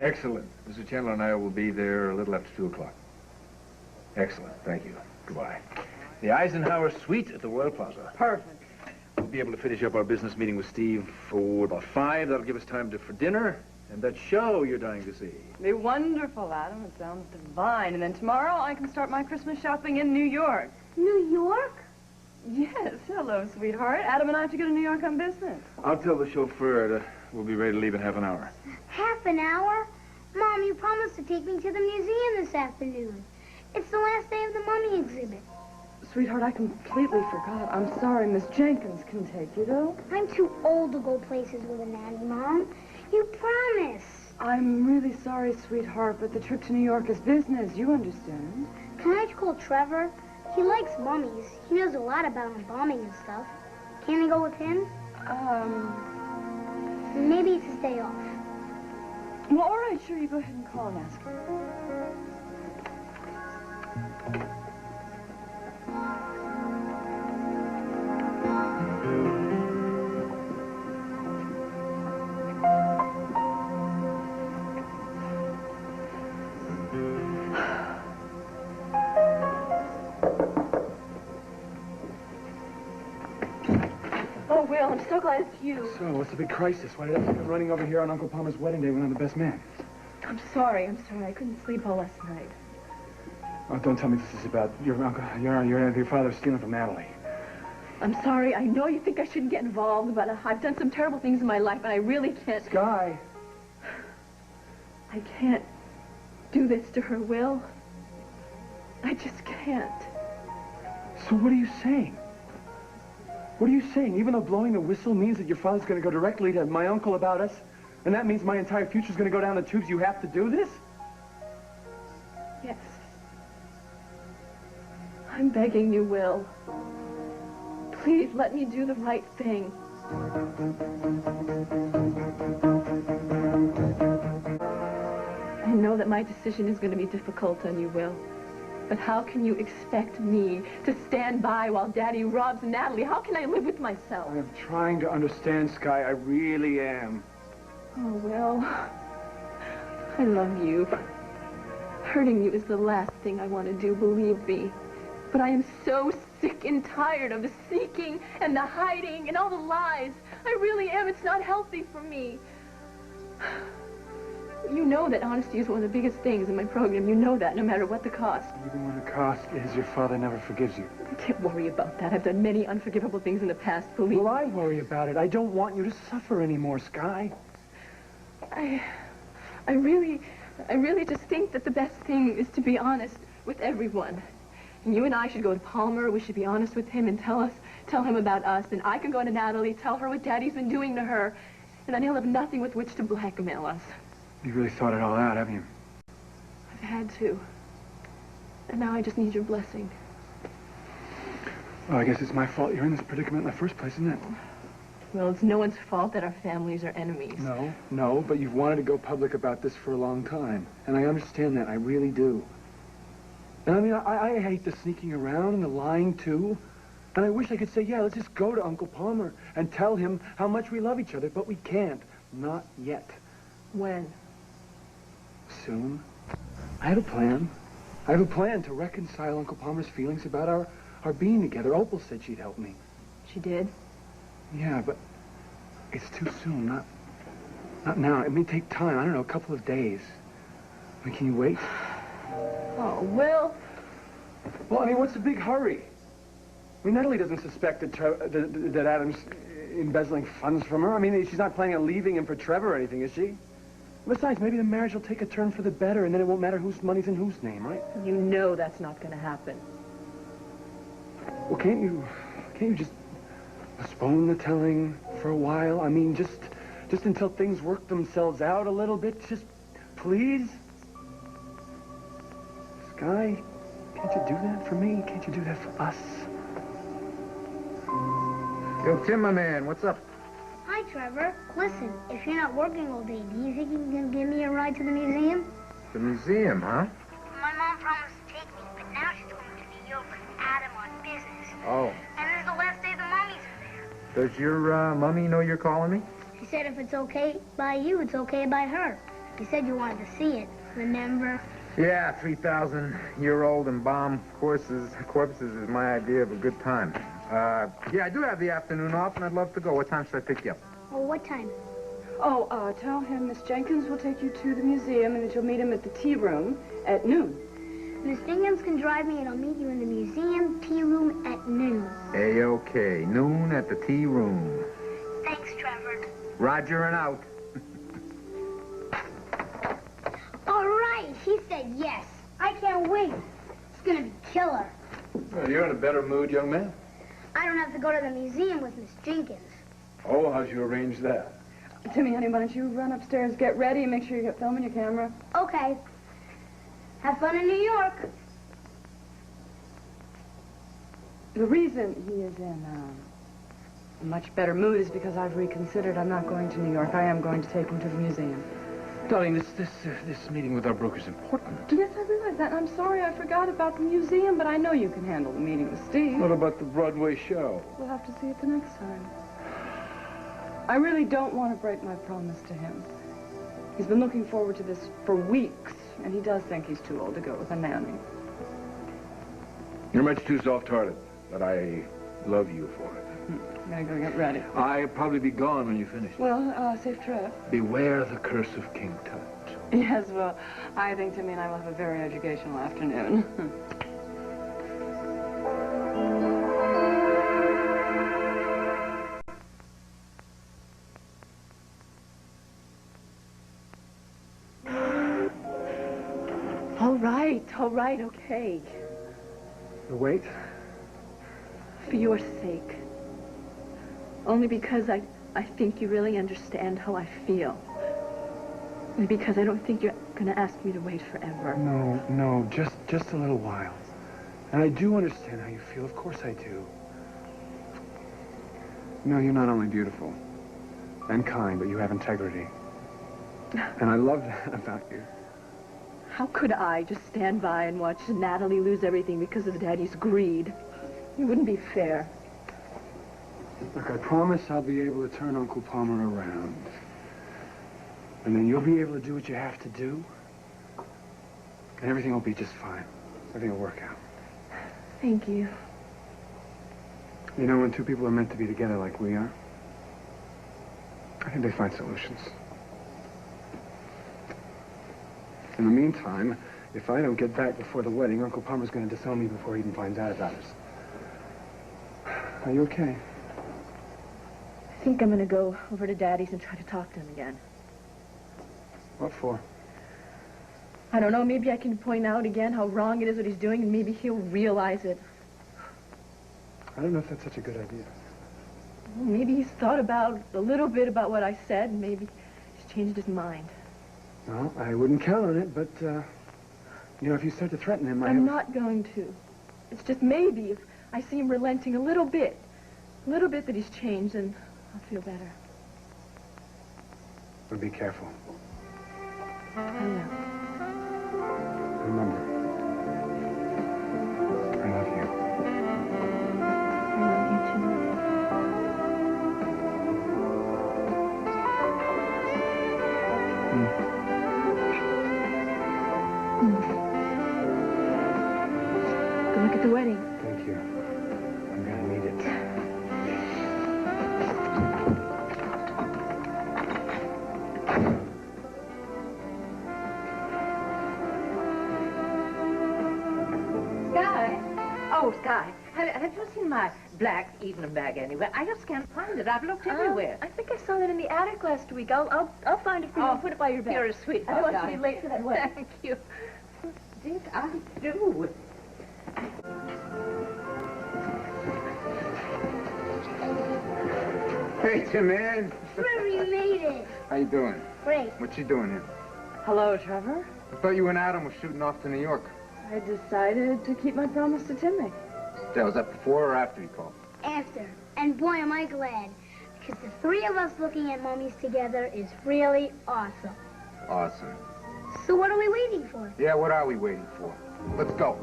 Excellent. Mr. Chandler and I will be there a little after 2 o'clock. Excellent. Thank you. Goodbye. The Eisenhower Suite at the Royal Plaza. Perfect. We'll be able to finish up our business meeting with Steve for about 5. That'll give us time for dinner and that show you're dying to see. It'll be wonderful, Adam. It sounds divine. And then tomorrow I can start my Christmas shopping in New York. New York? Yes. Hello, sweetheart. Adam and I have to go to New York on business. I'll tell the chauffeur that we'll be ready to leave in half an hour. Half an hour? Mom, you promised to take me to the museum this afternoon. It's the last day of the mummy exhibit. Sweetheart, I completely forgot. I'm sorry. Miss Jenkins can take you, though. I'm too old to go places with a nanny, Mom. You promised. I'm really sorry, sweetheart, but the trip to New York is business. You understand? Can I call Trevor? He likes mummies. He knows a lot about embalming and stuff. Can I go with him? Maybe it's his day off. Well, all right, sure. You go ahead and call and ask her. Oh, Will, I'm so glad it's you. So, what's the big crisis? Why did I come running over here on Uncle Palmer's wedding day when I'm the best man? I'm sorry. I couldn't sleep all last night. Oh, don't tell me this is about your uncle, your father stealing from Natalie. I'm sorry. I know you think I shouldn't get involved, but I've done some terrible things in my life, and I really can't... Sky! I can't do this to her, Will. I just can't. So what are you saying? What are you saying? Even though blowing the whistle means that your father's going to go directly to my uncle about us, and that means my entire future's going to go down the tubes, you have to do this? Yes. I'm begging you, Will. Please let me do the right thing. I know that my decision is going to be difficult on you, Will. But how can you expect me to stand by while Daddy robs Natalie? How can I live with myself? I'm trying to understand, Sky. I really am. Oh, Will. I love you. Hurting you is the last thing I want to do, believe me. But I am so sick and tired of the seeking and the hiding and all the lies. I really am. It's not healthy for me. You know that honesty is one of the biggest things in my program. You know that, no matter what the cost. Even when the cost is your father never forgives you. Don't worry about that. I've done many unforgivable things in the past, believe me. Well, I worry about it. I don't want you to suffer anymore, Sky. I really just think that the best thing is to be honest with everyone. And you and I should go to Palmer. We should be honest with him and tell him about us. And I can go to Natalie, tell her what Daddy's been doing to her. And then he'll have nothing with which to blackmail us. You really thought it all out, haven't you? I've had to. And now I just need your blessing. Well, I guess it's my fault you're in this predicament in the first place, isn't it? Well, it's no one's fault that our families are enemies. No, but you've wanted to go public about this for a long time. And I understand that. I really do. And I mean, I hate the sneaking around and the lying, too. And I wish I could say, yeah, let's just go to Uncle Palmer and tell him how much we love each other, but we can't. Not yet. When? Soon. I have a plan. I have a plan to reconcile Uncle Palmer's feelings about our being together. Opal said she'd help me. She did? Yeah, but it's too soon. Not now. It may take time. I don't know, a couple of days. I mean, can you wait? Oh, Will. Well, I mean, what's the big hurry? I mean, Natalie doesn't suspect that Adam's embezzling funds from her. I mean, she's not planning on leaving him for Trevor or anything, is she? Besides, maybe the marriage will take a turn for the better, and then it won't matter whose money's in whose name, right? You know that's not going to happen. Well, can't you just postpone the telling for a while? I mean, just until things work themselves out a little bit. Just, please? Sky, can't you do that for me? Can't you do that for us? Yo, Tim, my man, what's up? Hi, Trevor. Listen, if you're not working all day, do you think you can give me a ride to the museum? The museum, huh? My mom promised to take me, but now she's going to New York with Adam on business. Oh. And it's the last day the mummies are there. Does your mummy know you're calling me? She said if it's okay by you, it's okay by her. You said you wanted to see it, remember? Yeah, 3,000-year-old embalmed corpses is my idea of a good time. Yeah, I do have the afternoon off, and I'd love to go. What time should I pick you up? Well, what time? Oh, tell him Miss Jenkins will take you to the museum and that you'll meet him at the tea room at noon. Miss Jenkins can drive me, and I'll meet you in the museum tea room at noon. A-okay. Noon at the tea room. Thanks, Trevor. Roger and out. All right, he said yes. I can't wait. It's gonna be killer. Well, you're in a better mood, young man. I don't have to go to the museum with Miss Jenkins. Oh, how'd you arrange that? Timmy, honey, why don't you run upstairs, get ready, and make sure you get film in your camera. Okay. Have fun in New York. The reason he is in a much better mood is because I've reconsidered. I'm not going to New York. I am going to take him to the museum. Darling, this meeting with our broker's important. Yes, I realize that. And I'm sorry I forgot about the museum, but I know you can handle the meeting with Steve. What about the Broadway show? We'll have to see it the next time. I really don't want to break my promise to him. He's been looking forward to this for weeks, and he does think he's too old to go with a nanny. You're much too soft-hearted, but I love you for it. I'm gonna go get ready. I'll probably be gone when you finish. Well, safe trip. Beware the curse of King Tut. Yes, well, I think Timmy and I will have a very educational afternoon. All right, okay. The wait? For your sake. Only because I think you really understand how I feel. And because I don't think you're going to ask me to wait forever. No, just a little while. And I do understand how you feel. Of course I do. No, you're not only beautiful and kind, but you have integrity. And I love that about you. How could I just stand by and watch Natalie lose everything because of Daddy's greed? It wouldn't be fair. Look, I promise I'll be able to turn Uncle Palmer around. And then you'll be able to do what you have to do. And everything will be just fine. Everything will work out. Thank you. You know, when two people are meant to be together like we are, I think they find solutions. In the meantime, if I don't get back before the wedding, Uncle Palmer's going to disown me before he even finds out about us. Are you okay? I think I'm going to go over to Daddy's and try to talk to him again. What for? I don't know, maybe I can point out again how wrong it is what he's doing, and maybe he'll realize it. I don't know if that's such a good idea. Well, maybe he's thought about a little bit about what I said, and maybe he's changed his mind. No, I wouldn't count on it, but, you know, if you start to threaten him, I'm not going to. It's just maybe if I see him relenting a little bit that he's changed, then I'll feel better. But be careful. I will. Remember, I love you. I love you too. Good luck at the wedding. Thank you. I'm gonna need it. Sky? Oh, Sky, have you seen my black evening bag anywhere? I just can't find it. I've looked everywhere. I think I saw that in the attic last week. I'll find it for you and put it by your bed. You're a sweetheart. I don't want you to darling. be late for that wedding. Thank you. Did I do? Hey, Tim, man. Trevor, you made it. How you doing? Great. What you doing here? Hello, Trevor. I thought you and Adam were shooting off to New York. I decided to keep my promise to Timmy. Yeah, was that before or after you called? After. And boy, am I glad. Because the three of us looking at mummies together is really awesome. Awesome. So what are we waiting for? Yeah, what are we waiting for? Let's go.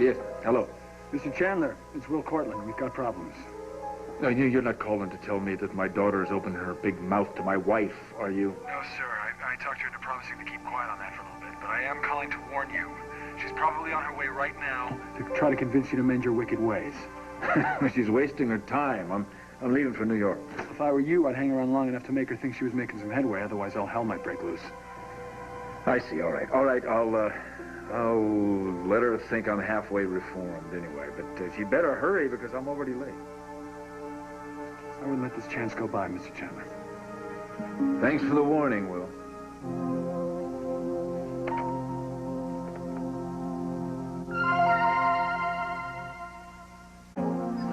Yes, hello. Mr. Chandler, it's Will Cortland. We've got problems. No, you're not calling to tell me that my daughter has opened her big mouth to my wife, are you? No, sir. I talked her into promising to keep quiet on that for a little bit, but I am calling to warn you. She's probably on her way right now. To try to convince you to mend your wicked ways. She's wasting her time. I'm leaving for New York. If I were you, I'd hang around long enough to make her think she was making some headway. Otherwise, all hell might break loose. I see. All right. I'll let her think I'm halfway reformed anyway. But she better hurry because I'm already late. I wouldn't let this chance go by, Mr. Chandler. Thanks for the warning, Will.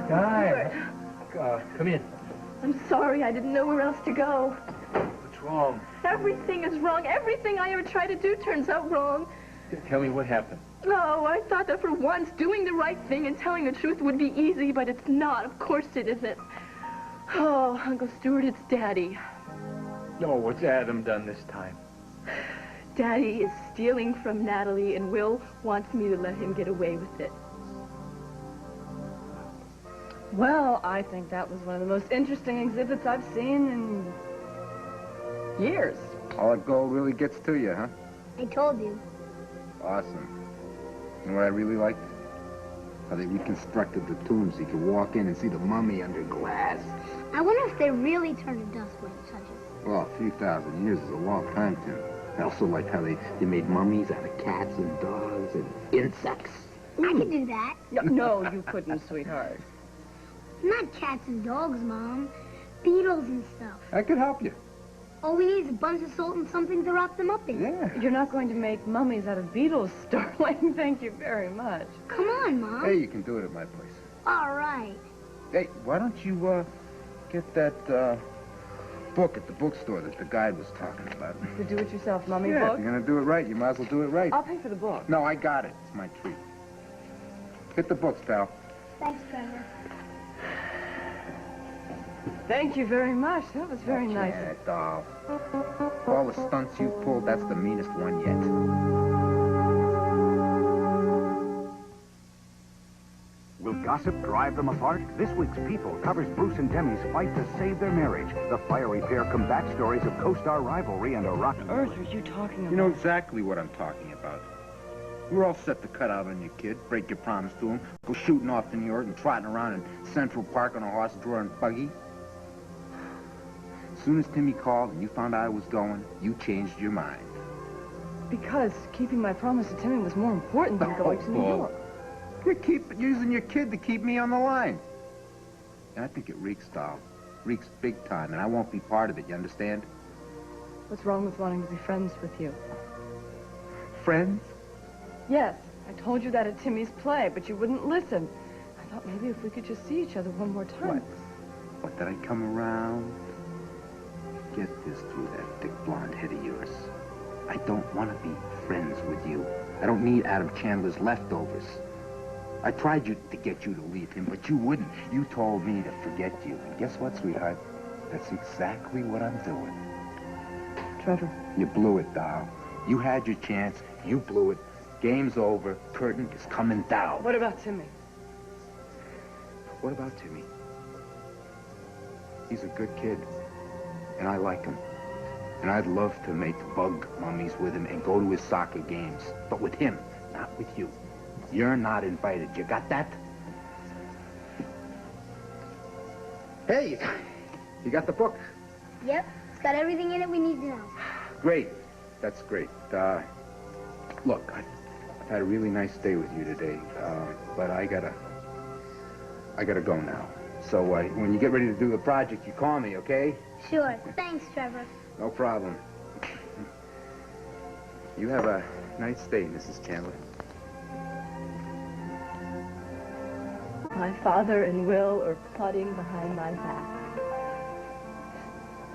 Sky, come in. I'm sorry. I didn't know where else to go. What's wrong? Everything is wrong. Everything I ever try to do turns out wrong. Tell me what happened. Oh, I thought that for once doing the right thing and telling the truth would be easy, but it's not. Of course it isn't. Oh, Uncle Stuart, it's Daddy. No, what's Adam done this time? Daddy is stealing from Natalie, and Will wants me to let him get away with it. Well, I think that was one of the most interesting exhibits I've seen in years. All that gold really gets to you, huh? I told you. Awesome. You know what I really liked? How they reconstructed the tomb so you could walk in and see the mummy under glass. I wonder if they really turn to dust when it touches. Well, a few thousand years is a long time, Tim. I also liked how they made mummies out of cats and dogs and insects. I could do that. No, you couldn't, sweetheart. Not cats and dogs, Mom. Beetles and stuff. I could help you. All we need is a bunch of salt and something to wrap them up in. Yeah. You're not going to make mummies out of beetles, Starling. Thank you very much. Come on, Mom. Hey, you can do it at my place. All right. Hey, why don't you, get that, book at the bookstore that the guide was talking about? The do-it-yourself mummy Yeah, book? if you're gonna do it right, you might as well do it right. I'll pay for the book. No, I got it. It's my treat. Hit the books, pal. Thanks, Trevor. Thank you very much. That was very nice. Janet, doll. All the stunts you pulled, that's the meanest one yet. Will gossip drive them apart? This week's People covers Bruce and Demi's fight to save their marriage. The fiery pair come back stories of co-star rivalry and a rotten... What on earth are you talking about? You know exactly what I'm talking about. You were all set to cut out on your kid, break your promise to him, go shooting off to New York and trotting around in Central Park on a horse-drawing buggy. As soon as Timmy called and you found out I was going, you changed your mind. Because keeping my promise to Timmy was more important than going to New York. You keep using your kid to keep me on the line. And I think it reeks, doll. Reeks big time, and I won't be part of it, you understand? What's wrong with wanting to be friends with you? Friends? Yes, I told you that at Timmy's play, but you wouldn't listen. I thought maybe if we could just see each other one more time. What, did I come around? Get this through that thick blonde head of yours. I don't want to be friends with you. I don't need Adam Chandler's leftovers. I tried to get you to leave him, but you wouldn't. You told me to forget you. And guess what, sweetheart? That's exactly what I'm doing. Trevor. You blew it, doll. You had your chance. You blew it. Game's over. Curtain is coming down. What about Timmy? What about Timmy? He's a good kid, and I like him. And I'd love to make bug mummies with him and go to his soccer games. But with him, not with you. You're not invited. You got that? Hey, you got the book? Yep, it's got everything in it we need to know. Great. That's great. Look, I've had a really nice day with you today, but I gotta go now. So when you get ready to do the project, you call me, okay? Sure. Thanks, Trevor. No problem. You have a nice day, Mrs. Chandler. My father and Will are plotting behind my back.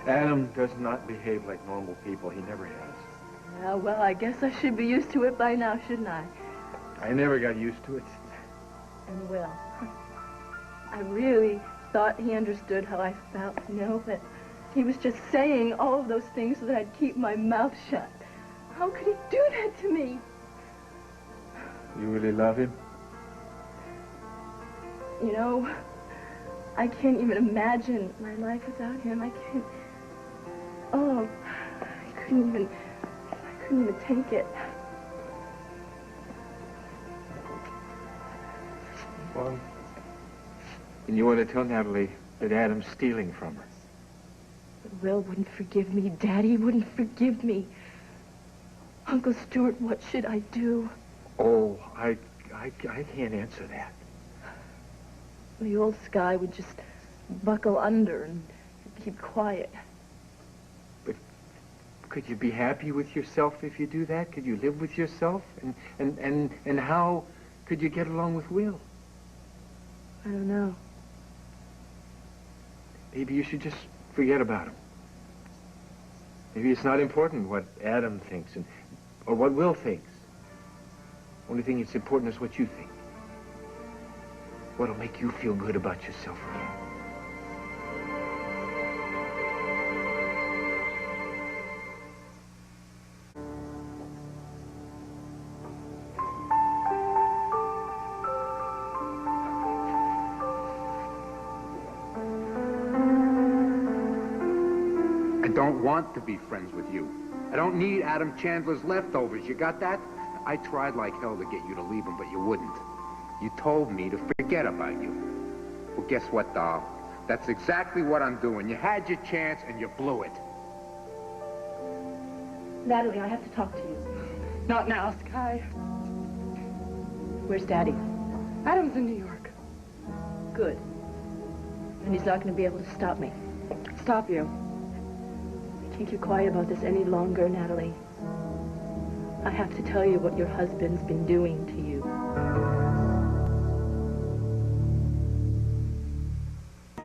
Adam does not behave like normal people. He never has. Yeah, well, I guess I should be used to it by now, shouldn't I? I never got used to it. And Will. I really thought he understood how I felt, you know, but he was just saying all of those things so that I'd keep my mouth shut. How could he do that to me? You really love him? You know, I can't even imagine my life without him. I can't... Oh, I couldn't even take it. Well, and you want to tell Natalie that Adam's stealing from her? But Will wouldn't forgive me. Daddy wouldn't forgive me. Uncle Stuart, what should I do? Oh, I can't answer that. The old Sky would just buckle under and keep quiet. But could you be happy with yourself if you do that? Could you live with yourself? And how could you get along with Will? I don't know. Maybe you should just forget about him. Maybe it's not important what Adam thinks or what Will thinks. Only thing that's important is what you think. What'll make you feel good about yourself again. I don't want to be friends with you. I don't need Adam Chandler's leftovers. You got that? I tried like hell to get you to leave him, but you wouldn't. You told me to forget about you. Well, guess what, doll? That's exactly what I'm doing. You had your chance and you blew it. Natalie, I have to talk to you. Not now, Sky. Where's Daddy? Adam's in New York. Good. And he's not going to be able to stop me. Stop you. I can't keep quiet about this any longer, Natalie. I have to tell you what your husband's been doing to you.